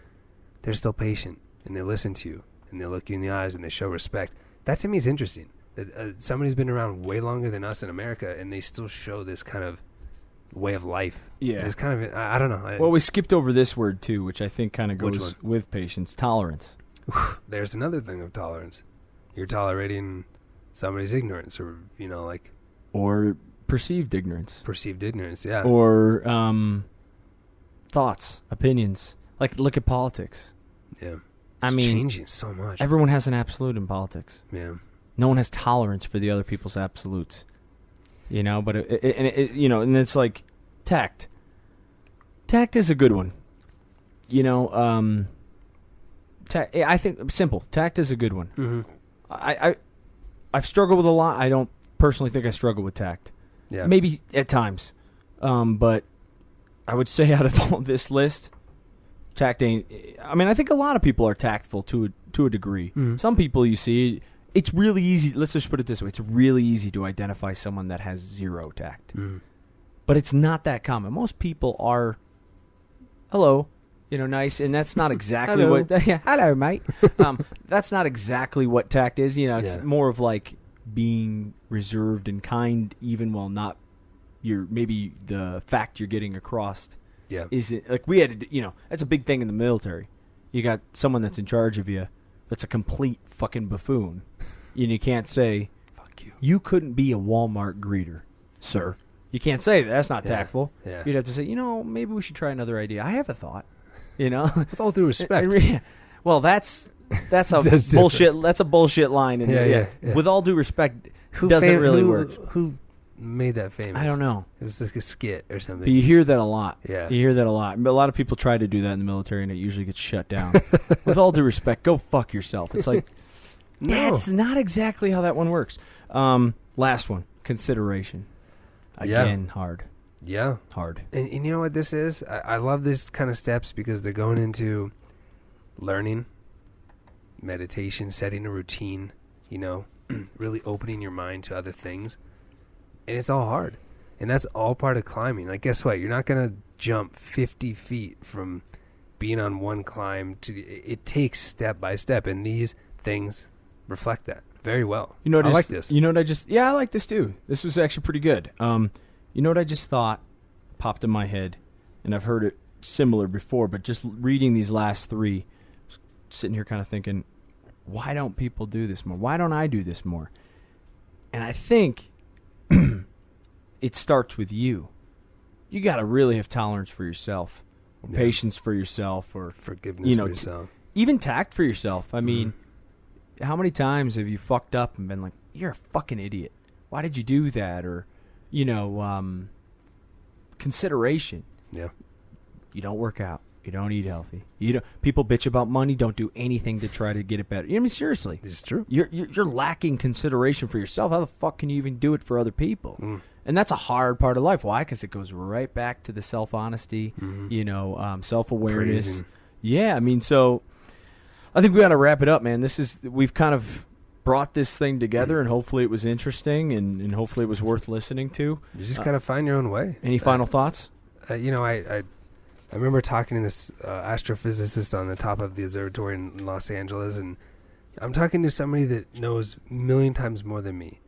they're still patient and they listen to you and they look you in the eyes and they show respect. That to me is interesting. That somebody's been around way longer than us in America, and they still show this kind of way of life. Yeah, it's kind of I don't know. Well, we skipped over this word too, which I think kind of goes with patience. Tolerance. There's another thing of tolerance. You're tolerating somebody's ignorance, or or perceived ignorance. Perceived ignorance, yeah. Or thoughts, opinions. Like look at politics. Yeah. It's changing so much. Everyone has an absolute in politics. Yeah. No one has tolerance for the other people's absolutes. But and it's like tact. Tact is a good one. I think simple. Tact is a good one. Mm-hmm. I've struggled with a lot. I don't personally think I struggle with tact. Yeah. Maybe at times. But I would say out of all this list, tact ain't. I mean, I think a lot of people are tactful to a degree. Mm-hmm. Some people you see, it's really easy. Let's just put it this way: it's really easy to identify someone that has zero tact. Mm-hmm. But it's not that common. Most people are, hello, nice, and that's not exactly hello. what. Yeah, hello, mate. That's not exactly what tact is. It's more of like being reserved and kind, even while not. Maybe the fact you're getting across Yeah. Is it, like we had to, that's a big thing in the military. You got someone that's in charge of you that's a complete fucking buffoon. And you can't say, fuck you. You couldn't be a Walmart greeter, sir. You can't say that. That's not tactful. Yeah. You'd have to say, maybe we should try another idea. I have a thought. With all due respect. Well, that's a That's bullshit. different. That's a bullshit line. Yeah. With all due respect, doesn't really work. Who made that famous? I don't know. It was like a skit or something. But you hear that a lot. Yeah. You hear that a lot. But a lot of people try to do that in the military, and it usually gets shut down. With all due respect, go fuck yourself. It's like, that's not exactly how that one works. Last one, consideration. Again, hard. Yeah. Hard. And you know what this is? I love this kind of steps because they're going into learning, meditation, setting a routine, really opening your mind to other things. And it's all hard. And that's all part of climbing. Like, guess what? You're not going to jump 50 feet from being on one climb to... It takes step by step. And these things reflect that very well. I like this. You know what I just... Yeah, I like this too. This was actually pretty good. You know what I just thought popped in my head? And I've heard it similar before, but just reading these last three, sitting here kind of thinking, why don't people do this more? Why don't I do this more? And I think it starts with you. You got to really have tolerance for yourself, or patience for yourself, or forgiveness for yourself. Even tact for yourself. I mean, how many times have you fucked up and been like, you're a fucking idiot. Why did you do that? Or, consideration. Yeah. You don't work out. You don't eat healthy. People bitch about money. Don't do anything to try to get it better. I mean, seriously, It's true. You're lacking consideration for yourself. How the fuck can you even do it for other people? And that's a hard part of life. Why? Because it goes right back to the self-honesty. Self-awareness. Praising. Yeah, I mean, so I think we got to wrap it up, man. We've kind of brought this thing together, and hopefully it was interesting, and hopefully it was worth listening to. You just gotta find your own way. Any final thoughts? I remember talking to this astrophysicist on the top of the observatory in Los Angeles, and I'm talking to somebody that knows a million times more than me.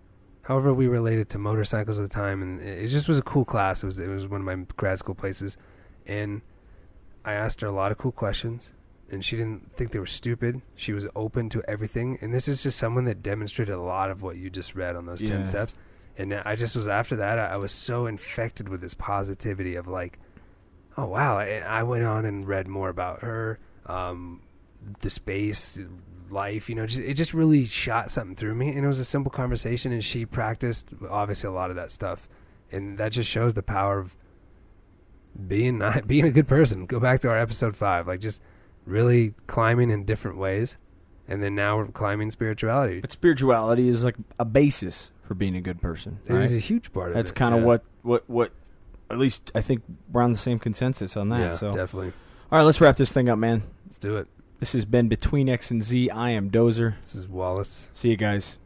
However, we related to motorcycles at the time, and it just was a cool class. It was one of my grad school places, and I asked her a lot of cool questions, and she didn't think they were stupid. She was open to everything, and this is just someone that demonstrated a lot of what you just read on those 10 steps. And I just was, after that, I was so infected with this positivity of like, oh, wow. I went on and read more about her, the space, life, it just really shot something through me. And it was a simple conversation, and she practiced, obviously, a lot of that stuff. And that just shows the power of being a good person. Go back to our episode 5, like just really climbing in different ways. And then now we're climbing spirituality. But spirituality is like a basis for being a good person. It is a huge part of it. That's kind of what at least I think we're on the same consensus on that. Yeah, so definitely. All right, let's wrap this thing up, man. Let's do it. This has been Between X and Z. I am Dozer. This is Wallace. See you guys.